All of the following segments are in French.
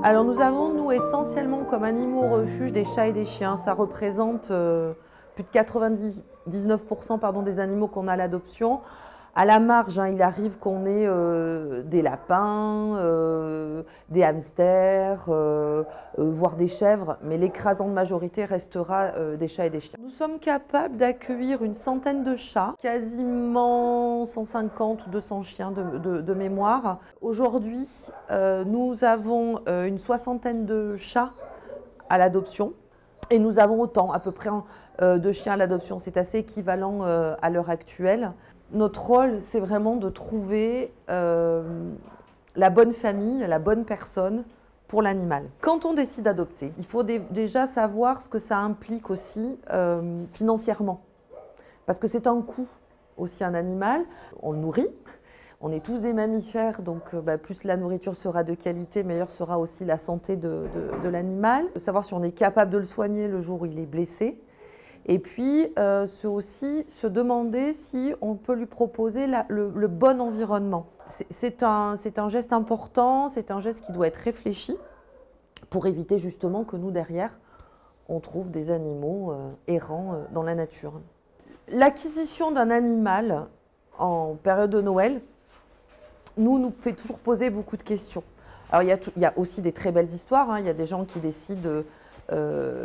Alors nous avons, nous, essentiellement comme animaux au refuge des chats et des chiens. Ça représente plus de 99% pardon, des animaux qu'on a à l'adoption. À la marge, il arrive qu'on ait des lapins, des hamsters, voire des chèvres, mais l'écrasante majorité restera des chats et des chiens. Nous sommes capables d'accueillir une centaine de chats, quasiment 150 ou 200 chiens de mémoire. Aujourd'hui, nous avons une soixantaine de chats à l'adoption et nous avons autant, à peu près, de chiens à l'adoption. C'est assez équivalent à l'heure actuelle. Notre rôle, c'est vraiment de trouver la bonne famille, la bonne personne pour l'animal. Quand on décide d'adopter, il faut déjà savoir ce que ça implique aussi financièrement. Parce que c'est un coût aussi un animal. On le nourrit, on est tous des mammifères, donc plus la nourriture sera de qualité, meilleure sera aussi la santé de l'animal. Savoir si on est capable de le soigner le jour où il est blessé. Et puis, c'est aussi se demander si on peut lui proposer le bon environnement. C'est un geste important, c'est un geste qui doit être réfléchi pour éviter justement que nous, derrière, on trouve des animaux errants dans la nature. L'acquisition d'un animal en période de Noël nous fait toujours poser beaucoup de questions. Alors, il y a aussi des très belles histoires, il y a des gens qui décident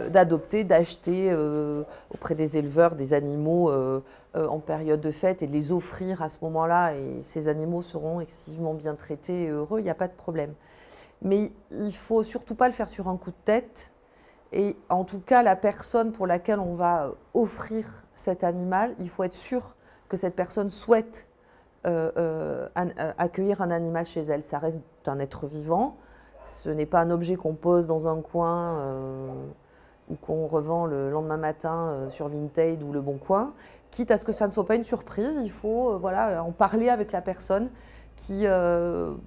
d'adopter, d'acheter auprès des éleveurs des animaux en période de fête et de les offrir à ce moment-là. Et ces animaux seront excessivement bien traités et heureux, il n'y a pas de problème. Mais il ne faut surtout pas le faire sur un coup de tête. Et en tout cas, la personne pour laquelle on va offrir cet animal, il faut être sûr que cette personne souhaite accueillir un animal chez elle. Ça reste un être vivant. Ce n'est pas un objet qu'on pose dans un coin ou qu'on revend le lendemain matin sur Vinted ou Le Bon Coin. Quitte à ce que ça ne soit pas une surprise, il faut en parler avec la personne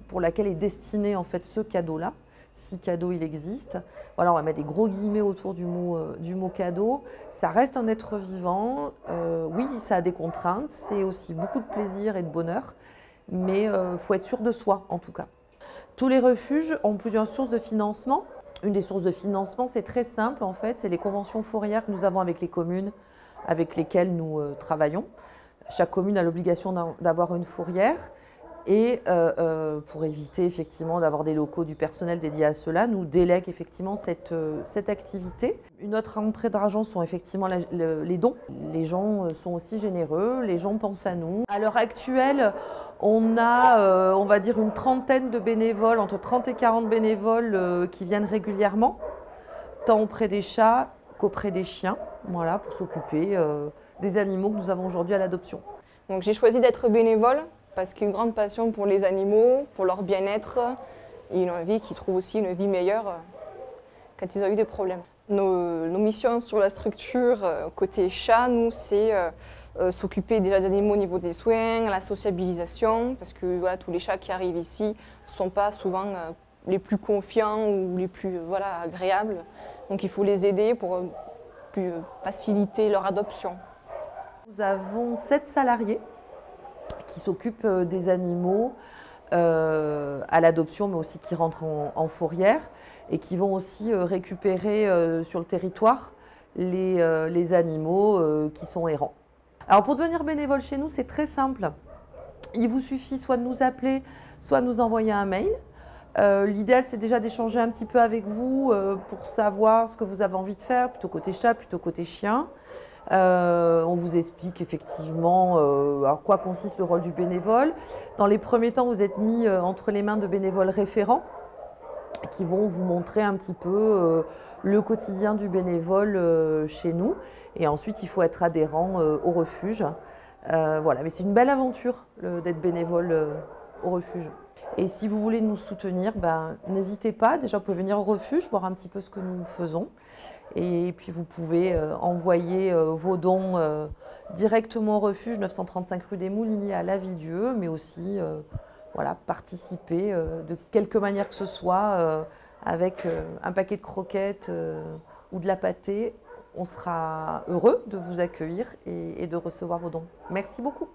pour laquelle est destiné en fait ce cadeau-là, si cadeau il existe. Voilà, on va mettre des gros guillemets autour du mot cadeau. Ça reste un être vivant. Oui, ça a des contraintes. C'est aussi beaucoup de plaisir et de bonheur. Mais il faut être sûr de soi en tout cas. Tous les refuges ont plusieurs sources de financement. Une des sources de financement, c'est très simple en fait, c'est les conventions fourrières que nous avons avec les communes avec lesquelles nous travaillons. Chaque commune a l'obligation d'avoir une fourrière et pour éviter effectivement d'avoir des locaux du personnel dédiés à cela, nous délègue effectivement cette activité. Une autre entrée d'argent sont effectivement les dons. Les gens sont aussi généreux, les gens pensent à nous. À l'heure actuelle, on a, on va dire, une trentaine de bénévoles, entre 30 et 40 bénévoles qui viennent régulièrement, tant auprès des chats qu'auprès des chiens, voilà, pour s'occuper des animaux que nous avons aujourd'hui à l'adoption. Donc j'ai choisi d'être bénévole parce qu'il y a une grande passion pour les animaux, pour leur bien-être et une envie qu'ils trouvent aussi une vie meilleure quand ils ont eu des problèmes. Nos missions sur la structure côté chat, nous, c'est s'occuper déjà des animaux au niveau des soins, la sociabilisation, parce que voilà, tous les chats qui arrivent ici ne sont pas souvent les plus confiants ou les plus agréables. Donc il faut les aider pour faciliter leur adoption. Nous avons 7 salariés qui s'occupent des animaux à l'adoption, mais aussi qui rentrent en fourrière et qui vont aussi récupérer sur le territoire les animaux qui sont errants. Alors pour devenir bénévole chez nous, c'est très simple. Il vous suffit soit de nous appeler, soit de nous envoyer un mail. L'idéal, c'est déjà d'échanger un petit peu avec vous pour savoir ce que vous avez envie de faire, plutôt côté chat, plutôt côté chien. On vous explique effectivement à quoi consiste le rôle du bénévole. Dans les premiers temps, vous êtes mis entre les mains de bénévoles référents qui vont vous montrer un petit peu le quotidien du bénévole chez nous. Et ensuite, il faut être adhérent au refuge. Voilà, mais c'est une belle aventure d'être bénévole au refuge. Et si vous voulez nous soutenir, n'hésitez pas. Déjà, vous pouvez venir au refuge, voir un petit peu ce que nous faisons. Et puis, vous pouvez envoyer vos dons directement au refuge 935 rue des Mouliniers à Lavilledieu, mais aussi participer de quelque manière que ce soit avec un paquet de croquettes ou de la pâtée. On sera heureux de vous accueillir et de recevoir vos dons. Merci beaucoup.